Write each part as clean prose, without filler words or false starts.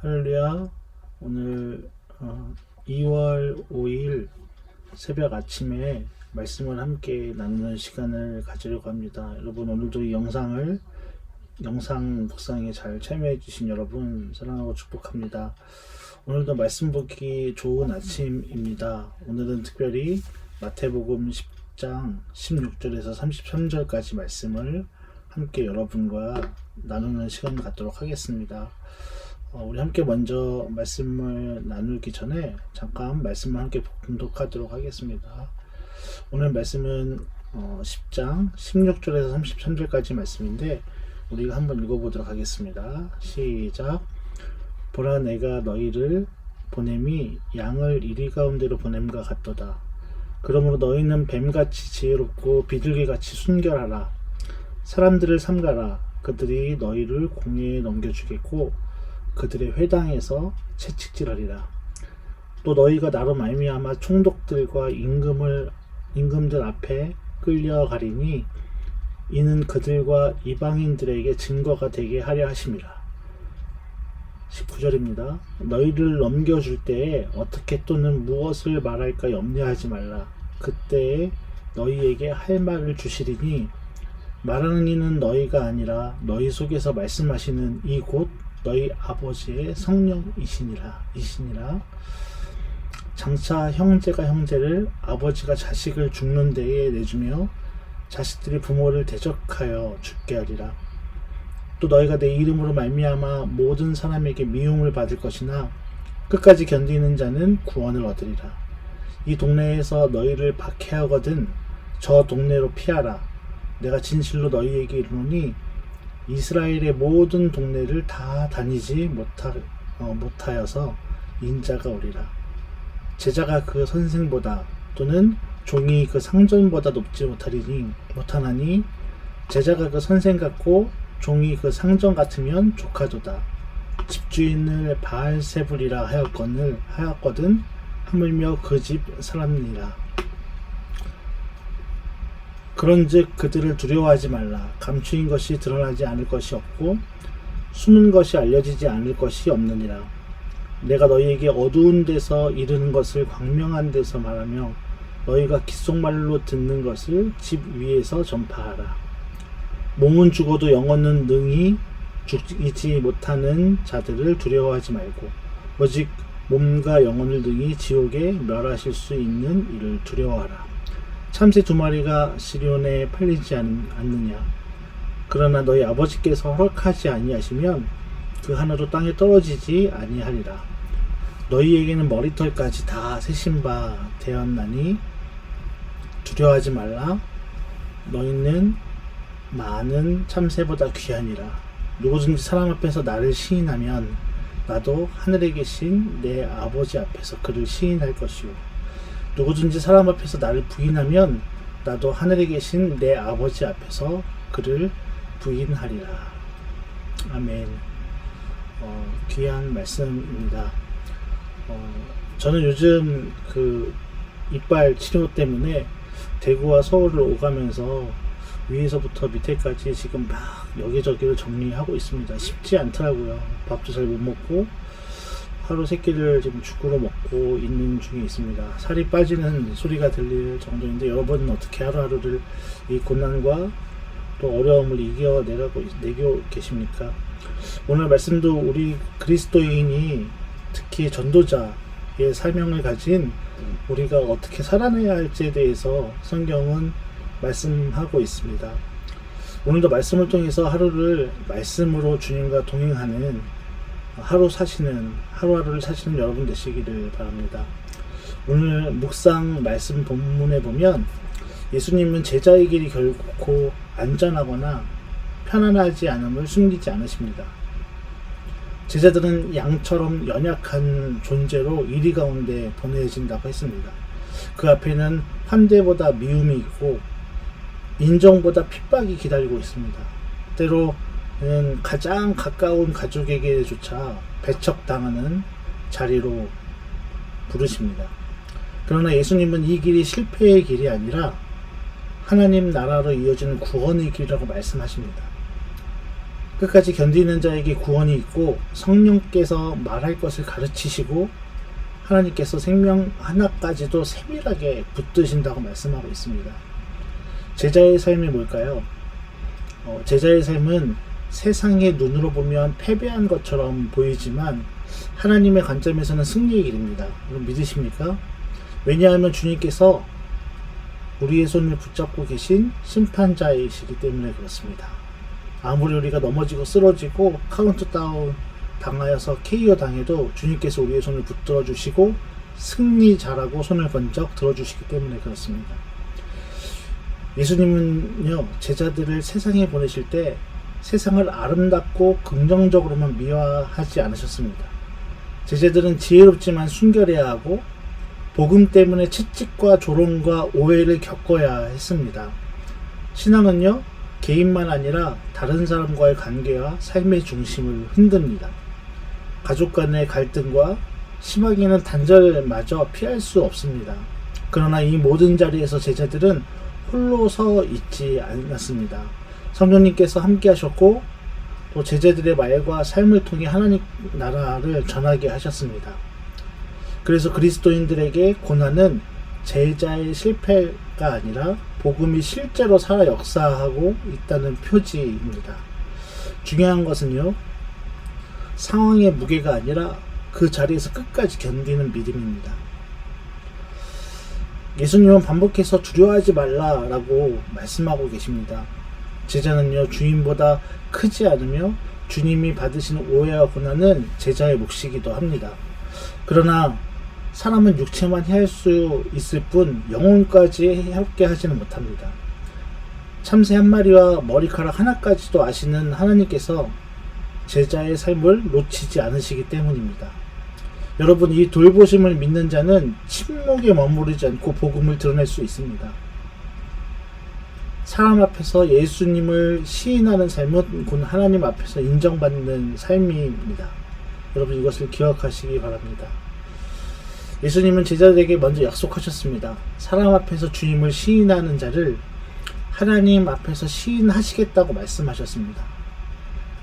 할렐루야. 오늘 2월 5일 새벽 아침에 말씀을 함께 나누는 시간을 가지려고 합니다. 여러분, 오늘도 이 영상 묵상에 잘 참여해 주신 여러분 사랑하고 축복합니다. 오늘도 말씀 보기 좋은 아침입니다. 오늘은 특별히 마태복음 10장 16절에서 33절까지 말씀을 함께 여러분과 나누는 시간을 갖도록 하겠습니다. 우리 함께 먼저 말씀을 나누기 전에 잠깐 말씀을 함께 봉독하도록 하겠습니다. 오늘 말씀은 10장 16절에서 33절까지 말씀인데 우리가 한번 읽어보도록 하겠습니다. 시작. 보라, 내가 너희를 보냄이 양을 이리 가운데로 보냄과 같도다. 그러므로 너희는 뱀같이 지혜롭고 비둘기같이 순결하라. 사람들을 삼가라. 그들이 너희를 공회에 넘겨주겠고 그들의 회당에서 채찍질하리라. 또 너희가 나로 말미암아 총독들과 임금들 앞에 끌려가리니 이는 그들과 이방인들에게 증거가 되게 하려 하심이라. 19절입니다. 너희를 넘겨줄 때에 어떻게 또는 무엇을 말할까 염려하지 말라. 그때에 너희에게 할 말을 주시리니 말하는 이는 너희가 아니라 너희 속에서 말씀하시는 이 곧 너희 아버지의 성령이시니라. 장차 형제가 형제를, 아버지가 자식을 죽는 데에 내주며 자식들이 부모를 대적하여 죽게 하리라. 또 너희가 내 이름으로 말미암아 모든 사람에게 미움을 받을 것이나 끝까지 견디는 자는 구원을 얻으리라. 이 동네에서 너희를 박해하거든 저 동네로 피하라. 내가 진실로 너희에게 이르노니 이스라엘의 모든 동네를 다 다니지 못하여서 인자가 오리라. 제자가 그 선생보다 또는 종이 그 상전보다 높지 못하나니 제자가 그 선생 같고 종이 그 상전 같으면 조카도다. 집주인을 바알세불이라 하였거든 하물며 그 집 사람이라. 그런즉 그들을 두려워하지 말라. 감추인 것이 드러나지 않을 것이 없고 숨은 것이 알려지지 않을 것이 없느니라. 내가 너희에게 어두운 데서 이르는 것을 광명한 데서 말하며 너희가 귓속말로 듣는 것을 집 위에서 전파하라. 몸은 죽어도 영혼은 능히 죽이지 못하는 자들을 두려워하지 말고 오직 몸과 영혼을 능히 지옥에 멸하실 수 있는 이를 두려워하라. 참새 2마리가 시리온에 팔리지 않느냐. 그러나 너희 아버지께서 허락하지 아니하시면 그 하나도 땅에 떨어지지 아니하리라. 너희에게는 머리털까지 다 세신 바 되었나니 두려워하지 말라. 너희는 많은 참새보다 귀하니라. 누구든지 사람 앞에서 나를 시인하면 나도 하늘에 계신 내 아버지 앞에서 그를 시인할 것이요 누구든지 사람 앞에서 나를 부인하면 나도 하늘에 계신 내 아버지 앞에서 그를 부인하리라. 아멘. 귀한 말씀입니다. 저는 요즘 그 이빨 치료 때문에 대구와 서울을 오가면서 위에서부터 밑에까지 지금 막 여기저기를 정리하고 있습니다. 쉽지 않더라고요. 밥도 잘 못 먹고 하루 3끼를 지금 죽으로 먹고 있는 중에 있습니다. 살이 빠지는 소리가 들릴 정도인데 여러분은 어떻게 하루하루를 이 고난과 또 어려움을 내고 계십니까? 오늘 말씀도 우리 그리스도인이 특히 전도자의 사명을 가진 우리가 어떻게 살아내야 할지에 대해서 성경은 말씀하고 있습니다. 오늘도 말씀을 통해서 하루를 말씀으로 주님과 동행하는 하루하루를 사시는 여러분 되시기를 바랍니다. 오늘 묵상 말씀 본문에 보면 예수님은 제자의 길이 결코 안전하거나 편안하지 않음을 숨기지 않으십니다. 제자들은 양처럼 연약한 존재로 이리 가운데 보내진다고 했습니다. 그 앞에는 환대보다 미움이 있고 인정보다 핍박이 기다리고 있습니다. 때로는 가장 가까운 가족에게조차 배척당하는 자리로 부르십니다. 그러나 예수님은 이 길이 실패의 길이 아니라 하나님 나라로 이어지는 구원의 길이라고 말씀하십니다. 끝까지 견디는 자에게 구원이 있고 성령께서 말할 것을 가르치시고 하나님께서 생명 하나까지도 세밀하게 붙드신다고 말씀하고 있습니다. 제자의 삶이 뭘까요? 제자의 삶은 세상의 눈으로 보면 패배한 것처럼 보이지만 하나님의 관점에서는 승리의 길입니다. 여러분 믿으십니까? 왜냐하면 주님께서 우리의 손을 붙잡고 계신 심판자이시기 때문에 그렇습니다. 아무리 우리가 넘어지고 쓰러지고 카운트다운 당하여서 KO 당해도 주님께서 우리의 손을 붙들어 주시고 승리자라고 손을 번쩍 들어주시기 때문에 그렇습니다. 예수님은요, 제자들을 세상에 보내실 때 세상을 아름답고 긍정적으로만 미화하지 않으셨습니다. 제자들은 지혜롭지만 순결해야 하고 복음 때문에 채찍과 조롱과 오해를 겪어야 했습니다. 신앙은요, 개인만 아니라 다른 사람과의 관계와 삶의 중심을 흔듭니다. 가족 간의 갈등과 심하게는 단절마저 피할 수 없습니다. 그러나 이 모든 자리에서 제자들은 홀로 서 있지 않았습니다. 성령님께서 함께 하셨고 또 제자들의 말과 삶을 통해 하나님 나라를 전하게 하셨습니다. 그래서 그리스도인들에게 고난은 제자의 실패가 아니라 복음이 실제로 살아 역사하고 있다는 표지입니다. 중요한 것은요, 상황의 무게가 아니라 그 자리에서 끝까지 견디는 믿음입니다. 예수님은 반복해서 두려워하지 말라라고 말씀하고 계십니다. 제자는요, 주님보다 크지 않으며 주님이 받으시는 오해와 고난은 제자의 몫이기도 합니다. 그러나 사람은 육체만 해할 수 있을 뿐 영혼까지 해롭게 하지는 못합니다. 참새 한 마리와 머리카락 하나까지도 아시는 하나님께서 제자의 삶을 놓치지 않으시기 때문입니다. 여러분, 이 돌보심을 믿는 자는 침묵에 머무르지 않고 복음을 드러낼 수 있습니다. 사람 앞에서 예수님을 시인하는 삶은 곧 하나님 앞에서 인정받는 삶입니다. 여러분, 이것을 기억하시기 바랍니다. 예수님은 제자들에게 먼저 약속하셨습니다. 사람 앞에서 주님을 시인하는 자를 하나님 앞에서 시인하시겠다고 말씀하셨습니다.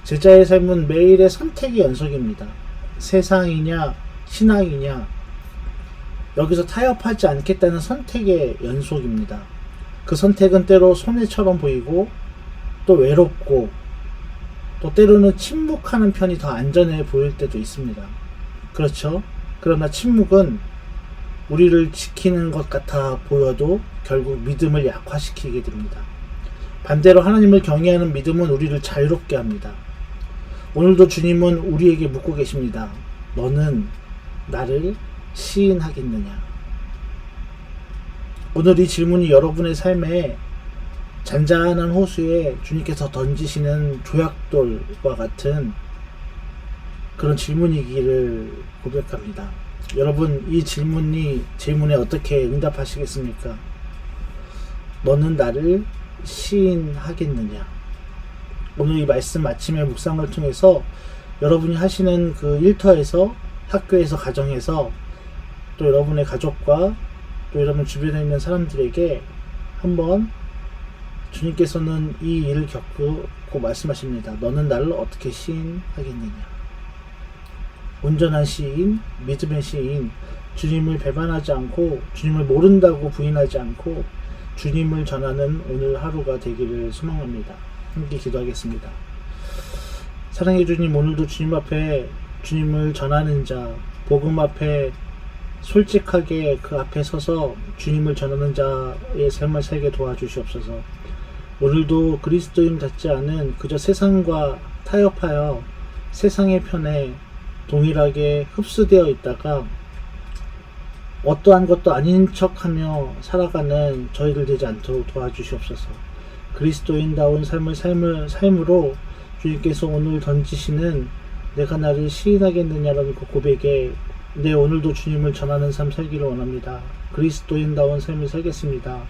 제자의 삶은 매일의 선택의 연속입니다. 세상이냐 신앙이냐, 여기서 타협하지 않겠다는 선택의 연속입니다. 그 선택은 때로 손해처럼 보이고 또 외롭고 또 때로는 침묵하는 편이 더 안전해 보일 때도 있습니다. 그렇죠? 그러나 침묵은 우리를 지키는 것 같아 보여도 결국 믿음을 약화시키게 됩니다. 반대로 하나님을 경외하는 믿음은 우리를 자유롭게 합니다. 오늘도 주님은 우리에게 묻고 계십니다. 너는 나를 시인하겠느냐? 오늘 이 질문이 여러분의 삶에 잔잔한 호수에 주님께서 던지시는 조약돌과 같은 그런 질문이기를 고백합니다. 여러분, 이 질문에 어떻게 응답하시겠습니까? 너는 나를 시인하겠느냐? 오늘 이 말씀 아침의 묵상을 통해서 여러분이 하시는 그 일터에서, 학교에서, 가정에서, 또 여러분의 가족과 또 여러분 주변에 있는 사람들에게 한번 주님께서는 이 일을 겪고 말씀하십니다. 너는 나를 어떻게 시인하겠느냐? 온전한 시인, 믿음의 시인, 주님을 배반하지 않고 주님을 모른다고 부인하지 않고 주님을 전하는 오늘 하루가 되기를 소망합니다. 함께 기도하겠습니다. 사랑해 주님, 오늘도 주님 앞에 주님을 전하는 자, 복음 앞에 솔직하게 그 앞에 서서 주님을 전하는 자의 삶을 살게 도와주시옵소서. 오늘도 그리스도인 같지 않은 그저 세상과 타협하여 세상의 편에 동일하게 흡수되어 있다가 어떠한 것도 아닌 척하며 살아가는 저희들 되지 않도록 도와주시옵소서. 그리스도인다운 삶으로 주님께서 오늘 던지시는 내가 나를 시인하겠느냐라는 그 고백에 오늘도 주님을 전하는 삶 살기를 원합니다. 그리스도인다운 삶을 살겠습니다.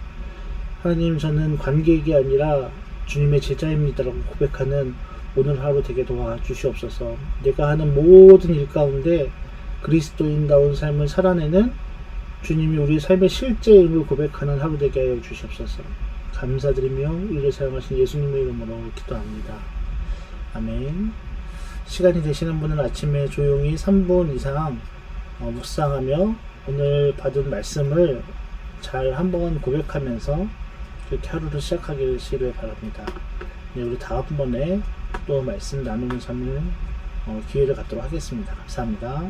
하나님, 저는 관객이 아니라 주님의 제자입니다라고 고백하는 오늘 하루 되게 도와주시옵소서. 내가 하는 모든 일 가운데 그리스도인다운 삶을 살아내는 주님이 우리 삶의 실제임을 고백하는 하루 되게 하여 주시옵소서. 감사드리며 이를 사용하신 예수님의 이름으로 기도합니다. 아멘. 시간이 되시는 분은 아침에 조용히 3분 이상 묵상하며 오늘 받은 말씀을 잘 한번 고백하면서 그렇게 하루를 시작하시길 바랍니다. 네, 우리 다음번에 또 말씀 나누는 삶을 기회를 갖도록 하겠습니다. 감사합니다.